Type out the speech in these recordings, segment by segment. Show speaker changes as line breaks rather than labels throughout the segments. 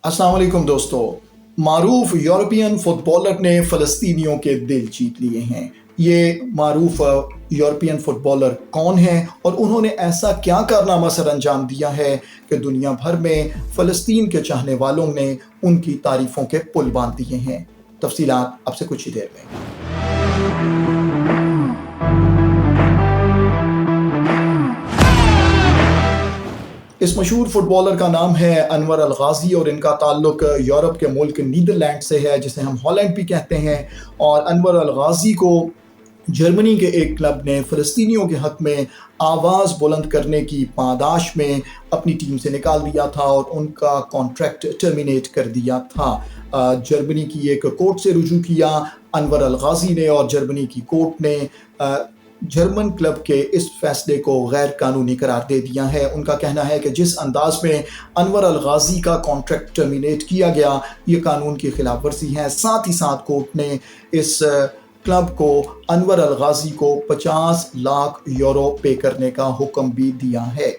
अस्सलाम वालेकुम दोस्तों। मारूफ यूरोपियन फुटबॉलर ने फ़लस्तीनियों के दिल जीत लिए हैं। ये मारूफ यूरोपियन फुटबॉलर कौन हैं और उन्होंने ऐसा क्या कारनामा सर अंजाम दिया है कि दुनिया भर में फ़लस्तीन के चाहने वालों ने उनकी तारीफ़ों के पुल बांध दिए हैं। तफसीलात अब से कुछ ही देर में। इस मशहूर फुटबॉलर का नाम है अनवर अल गाज़ी और इनका ताल्लुक यूरोप के मुल्क नीदरलैंड से है, जिसे हम हॉलैंड भी कहते हैं। और अनवर अल गाज़ी को जर्मनी के एक क्लब ने फ़लस्तीनियों के हक़ में आवाज़ बुलंद करने की पादाश में अपनी टीम से निकाल दिया था और उनका कॉन्ट्रैक्ट टर्मिनेट कर दिया था। जर्मनी की एक कोर्ट से रुजू किया अनवर अल गाज़ी ने और जर्मनी की कोर्ट ने जर्मन क्लब के इस फैसले को गैर कानूनी करार दे दिया है। उनका कहना है कि जिस अंदाज में अनवर अल गाज़ी का कॉन्ट्रैक्ट टर्मिनेट किया गया, ये कानून की खिलाफ वर्जी है। साथ ही साथ कोर्ट ने इस क्लब को अनवर अल गाज़ी को 50 लाख यूरो पे करने का हुक्म भी दिया है।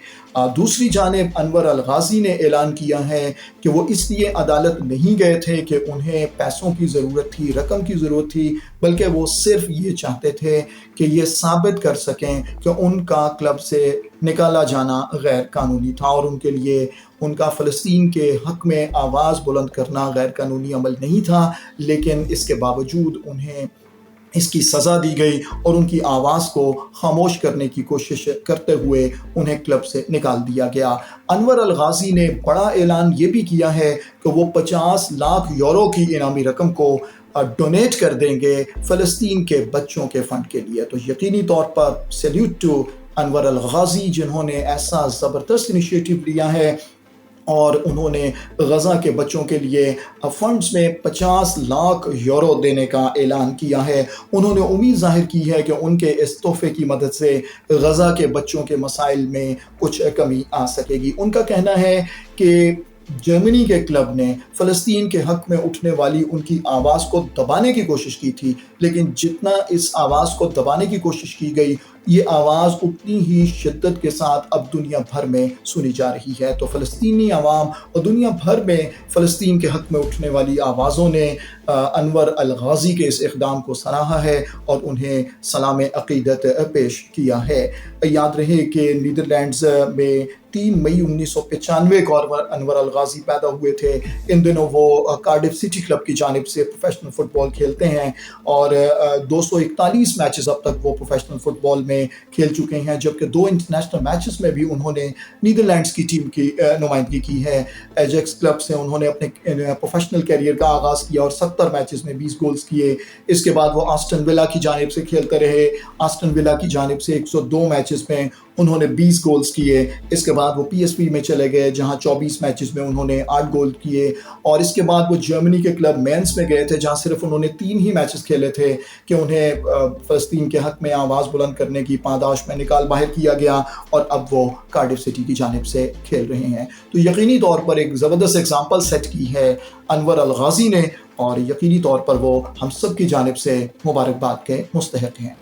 दूसरी जानिब अनवर अल गाज़ी ने ऐलान किया है कि वो इसलिए अदालत नहीं गए थे कि उन्हें पैसों की ज़रूरत थी, रकम की ज़रूरत थी, बल्कि वो सिर्फ ये चाहते थे कि ये साबित कर सकें कि उनका क्लब से निकाला जाना गैर कानूनी था और उनके लिए उनका फ़लस्तीन के हक़ में आवाज़ बुलंद करना गैर कानूनी अमल नहीं था। लेकिन इसके बावजूद उन्हें इसकी सज़ा दी गई और उनकी आवाज़ को खामोश करने की कोशिश करते हुए उन्हें क्लब से निकाल दिया गया। अनवर अल गाज़ी ने बड़ा ऐलान ये भी किया है कि वो 50 लाख यूरो की इनामी रकम को डोनेट कर देंगे फ़लस्तीन के बच्चों के फ़ंड के लिए। तो यकीनी तौर पर सैल्यूट टू अनवर अल गाज़ी, जिन्होंने ऐसा ज़बरदस्त इनिशिएटिव लिया है और उन्होंने गज़ा के बच्चों के लिए फ़ंड्स में 50 लाख यूरो देने का ऐलान किया है। उन्होंने उम्मीद ज़ाहिर की है कि उनके इस तोहफ़े की मदद से गज़ा के बच्चों के मसाइल में कुछ कमी आ सकेगी। उनका कहना है कि जर्मनी के क्लब ने फ़लस्तीन के हक़ में उठने वाली उनकी आवाज़ को दबाने की कोशिश की थी, लेकिन जितना इस आवाज़ को दबाने की कोशिश की गई, ये आवाज़ उतनी ही शिद्दत के साथ अब दुनिया भर में सुनी जा रही है। तो फ़लस्तीनी अवाम और दुनिया भर में फ़लस्तीन के हक़ में उठने वाली आवाज़ों ने अनवर अल गाज़ी के इस इक़दाम को सराहा है और उन्हें सलाम अक़ीदत पेश किया है। याद रहे कि नीदरलैंड्स में 3 मई 1995 को अनवर अल गाज़ी पैदा हुए थे। इन दिनों वो कार्डिफ सिटी क्लब की जानिब से प्रोफेशनल फ़ुटबॉल खेलते हैं और 241 मैचेस अब तक वो प्रोफेशनल फ़ुटबॉल में खेल चुके हैं, जबकि 2 इंटरनेशनल मैचेस में भी उन्होंने नीदरलैंड्स की टीम की नुमाइंदगी की है। एजेक्स क्लब से उन्होंने अपने प्रोफेशनल कैरियर का आगाज़ किया और 70 मैचेस में 20 गोल्स किए। इसके बाद वो आस्टन विला की जानिब से खेलते रहे। आस्टन विला की जानिब से 102 मैचेस में उन्होंने 20 गोल्स किए। इसके बाद वो पीएसवी में चले गए, जहां 24 मैचेस में उन्होंने 8 गोल किए और इसके बाद वो जर्मनी के क्लब मेंस में गए थे, जहां सिर्फ उन्होंने 3 ही मैचेस खेले थे कि उन्हें फ़लस्तीन के हक़ में आवाज़ बुलंद करने की पादाश में निकाल बाहर किया गया और अब वो कार्डिफ सिटी की जानिब से खेल रहे हैं। तो यकीनी तौर पर एक ज़बरदस्त एग्जाम्पल सेट की है अनवर अल गाज़ी ने और यकीनी तौर पर वो हम सब की जानिब से मुबारकबाद के मुस्तहिक़ हैं।